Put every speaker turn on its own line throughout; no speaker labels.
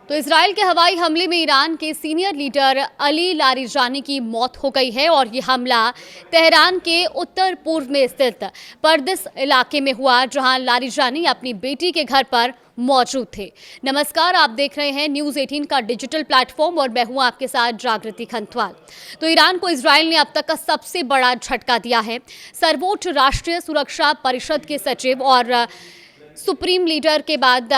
तो इजराइल के हवाई हमले में ईरान के सीनियर लीडर अली लारिजानी की मौत हो गई है और ये हमला तेहरान के उत्तर पूर्व में स्थित पर्दिस इलाके में हुआ, जहां लारिजानी अपनी बेटी के घर पर मौजूद थे। नमस्कार, आप देख रहे हैं न्यूज़ 18 का डिजिटल प्लेटफॉर्म और मैं हूं आपके साथ जागृति खंतवाल। तो ईरान को इजराइल ने अब तक का सबसे बड़ा झटका दिया है। सर्वोच्च राष्ट्रीय सुरक्षा परिषद के सचिव और सुप्रीम लीडर के बाद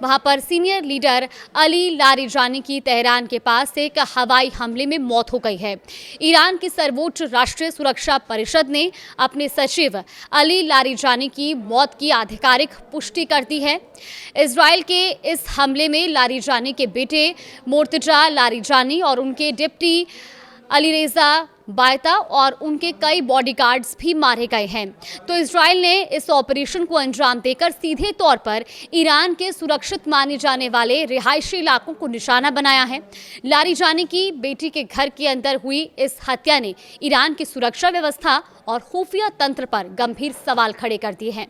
वहां पर सीनियर लीडर अली लारिजानी की तेहरान के पास एक हवाई हमले में मौत हो गई है। ईरान की सर्वोच्च राष्ट्रीय सुरक्षा परिषद ने अपने सचिव अली लारिजानी की मौत की आधिकारिक पुष्टि कर दी है। इजराइल के इस हमले में लारिजानी के बेटे मोर्तजा लारिजानी और उनके डिप्टी अलीरेजा बायता और उनके कई बॉडीगार्ड्स भी मारे गए हैं। तो इजराइल ने इस ऑपरेशन को अंजाम देकर सीधे तौर पर ईरान के सुरक्षित माने जाने वाले रिहायशी इलाकों को निशाना बनाया है। लारिजानी की बेटी के घर के अंदर हुई इस हत्या ने ईरान की सुरक्षा व्यवस्था और खुफिया तंत्र पर गंभीर सवाल खड़े कर दिए हैं।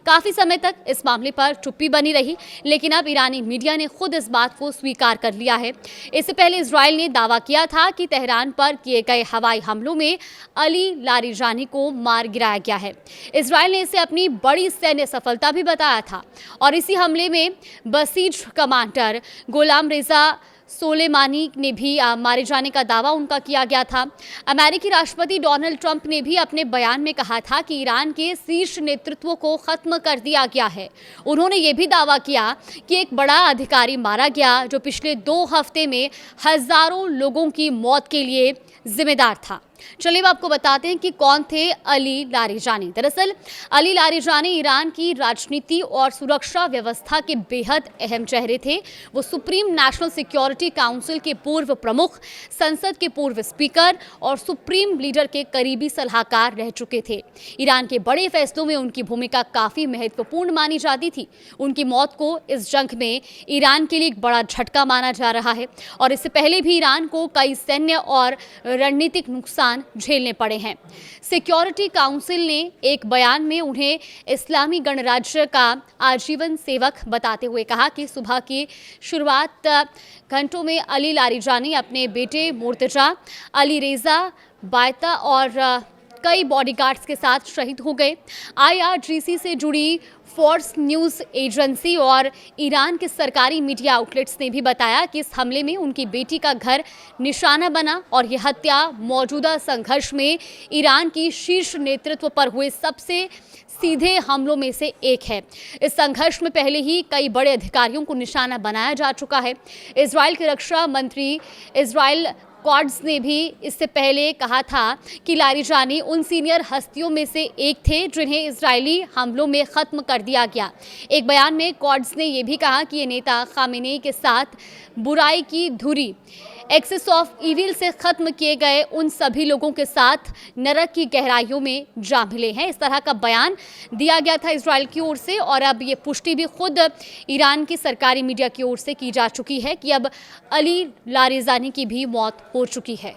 काफी समय तक इस मामले पर चुप्पी बनी रही, लेकिन अब ईरानी मीडिया ने खुद इस बात को स्वीकार कर लिया है। इससे पहले इजराइल ने दावा किया था कि तेहरान पर किए गए हवाई हमलों में अली लारिजानी को मार गिराया गया है। इजराइल ने इसे अपनी बड़ी सैन्य सफलता भी बताया था और इसी हमले में बसीज कमांडर गुलाम रेजा सोलेमानी ने भी मारे जाने का दावा उनका किया गया था। अमेरिकी राष्ट्रपति डोनाल्ड ट्रंप ने भी अपने बयान में कहा था कि ईरान के शीर्ष नेतृत्व को खत्म कर दिया गया है। उन्होंने ये भी दावा किया कि एक बड़ा अधिकारी मारा गया जो पिछले 2 हफ्ते में हजारों लोगों की मौत के लिए जिम्मेदार था। चलिए आपको बताते हैं कि कौन थे अली लारिजानी। दरअसल अली लारिजानी ईरान की राजनीति और सुरक्षा व्यवस्था के बेहद अहम चेहरे थे। वो सुप्रीम नेशनल सिक्योरिटी काउंसिल के पूर्व प्रमुख, संसद के पूर्व स्पीकर और सुप्रीम लीडर के करीबी सलाहकार रह चुके थे। ईरान के बड़े फैसलों में उनकी भूमिका काफी महत्वपूर्ण मानी जाती थी। उनकी मौत को इस जंग में ईरान के लिए एक बड़ा झटका माना जा रहा है और इससे पहले भी ईरान को कई सैन्य और रणनीतिक नुकसान झेलने पड़े हैं। सिक्योरिटी काउंसिल ने एक बयान में उन्हें इस्लामी गणराज्य का आजीवन सेवक बताते हुए कहा कि सुबह की शुरुआत घंटों में अली लारिजानी अपने बेटे मोर्तजा अलीरेजा बायता और कई बॉडीगार्ड्स के साथ शहीद हो गए। IRGC से जुड़ी फोर्स न्यूज़ एजेंसी और ईरान के सरकारी मीडिया आउटलेट्स ने भी बताया कि इस हमले में उनकी बेटी का घर निशाना बना और यह हत्या मौजूदा संघर्ष में ईरान की शीर्ष नेतृत्व पर हुए सबसे सीधे हमलों में से एक है। इस संघर्ष में पहले ही कई बड़े अधिकारियों को निशाना बनाया जा चुका है। इजराइल के रक्षा मंत्री इजराइल कॉड्स ने भी इससे पहले कहा था कि लारिजानी उन सीनियर हस्तियों में से एक थे जिन्हें इजरायली हमलों में ख़त्म कर दिया गया। एक बयान में कॉड्स ने यह भी कहा कि ये नेता खामेनेई के साथ बुराई की धुरी एक्सेस ऑफ इविल से ख़त्म किए गए उन सभी लोगों के साथ नरक की गहराइयों में जा मिले हैं। इस तरह का बयान दिया गया था इजराइल की ओर से और अब ये पुष्टि भी खुद ईरान की सरकारी मीडिया की ओर से की जा चुकी है कि अब अली लारिजानी की भी मौत हो चुकी है।